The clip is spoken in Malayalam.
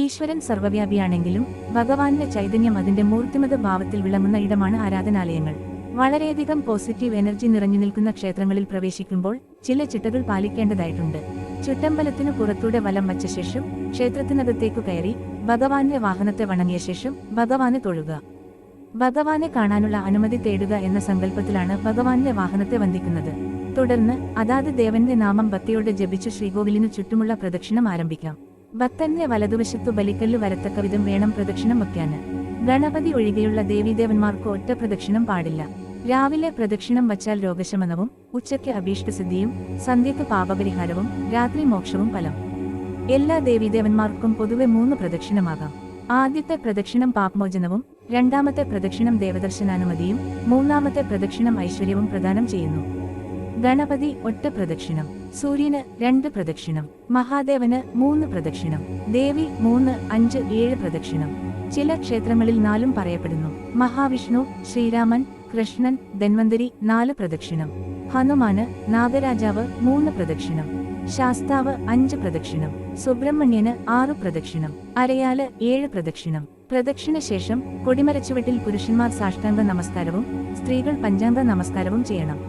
ഈശ്വരൻ സർവ്വവ്യാപിയാണെങ്കിലും ഭഗവാന്റെ ചൈതന്യം അതിന്റെ മൂർത്തിമത ഭാവത്തിൽ വിളങ്ങുന്ന ഇടമാണ് ആരാധനാലയങ്ങൾ. വളരെയധികം പോസിറ്റീവ് എനർജി നിറഞ്ഞു നിൽക്കുന്ന ക്ഷേത്രങ്ങളിൽ പ്രവേശിക്കുമ്പോൾ ചില ചിട്ടകൾ പാലിക്കേണ്ടതായിട്ടുണ്ട്. ചുറ്റമ്പലത്തിനു പുറത്തൂടെ വലം വച്ച ശേഷം ക്ഷേത്രത്തിനകത്തേക്കു കയറി ഭഗവാന്റെ വാഹനത്തെ വണങ്ങിയ ശേഷം ഭഗവാനെ തൊഴുക. ഭഗവാനെ കാണാനുള്ള അനുമതി തേടുക എന്ന സങ്കല്പത്തിലാണ് ഭഗവാന്റെ വാഹനത്തെ വന്ദിക്കുന്നത്. തുടർന്ന് അതാത് ദേവന്റെ നാമം ഭക്തിയോടെ ജപിച്ചു ശ്രീകോവിലിനു ചുറ്റുമുള്ള പ്രദക്ഷിണം ആരംഭിക്കാം. ഭക്തന്റെ വലതുവശത്തു ബലിക്കല്ല് വരത്തക്ക വിധം വേണം പ്രദക്ഷിണം വയ്ക്കാന്. ഗണപതി ഒഴികെയുള്ള ദേവീദേവന്മാർക്ക് ഒറ്റ പ്രദക്ഷിണം പാടില്ല. രാവിലെ പ്രദക്ഷിണം വച്ചാൽ രോഗശമനവും, ഉച്ചയ്ക്ക് അഭീഷ്ടസിദ്ധിയും, സന്ധ്യയ്ക്ക് പാപപരിഹാരവും, രാത്രി മോക്ഷവും ഫലം. എല്ലാ ദേവീദേവന്മാർക്കും പൊതുവെ 3 പ്രദക്ഷിണമാകാം. ആദ്യത്തെ പ്രദക്ഷിണം പാപമോചനവും, രണ്ടാമത്തെ പ്രദക്ഷിണം ദേവദർശനാനുമതിയും, മൂന്നാമത്തെ പ്രദക്ഷിണം ഐശ്വര്യവും പ്രദാനം ചെയ്യുന്നു. ഗണപതി ഒറ്റ പ്രദക്ഷിണം, സൂര്യന് 2 പ്രദക്ഷിണം, മഹാദേവന് 3 പ്രദക്ഷിണം, ദേവി 3, 5, 7 പ്രദക്ഷിണം. ചില ക്ഷേത്രങ്ങളിൽ 4 പറയപ്പെടുന്നു. മഹാവിഷ്ണു, ശ്രീരാമൻ, കൃഷ്ണൻ, ധന്വന്തരി 4 പ്രദക്ഷിണം, ഹനുമാന്, നാഗരാജാവ് 3 പ്രദക്ഷിണം, ശാസ്താവ് 5 പ്രദക്ഷിണം, സുബ്രഹ്മണ്യന് 6 പ്രദക്ഷിണം, അരയാല് 7 പ്രദക്ഷിണം. പ്രദക്ഷിണ ശേഷം കൊടിമരച്ചുവട്ടിൽ പുരുഷന്മാർ സാഷ്ടാംഗ നമസ്കാരവും സ്ത്രീകൾ പഞ്ചാംഗ നമസ്കാരവും ചെയ്യണം.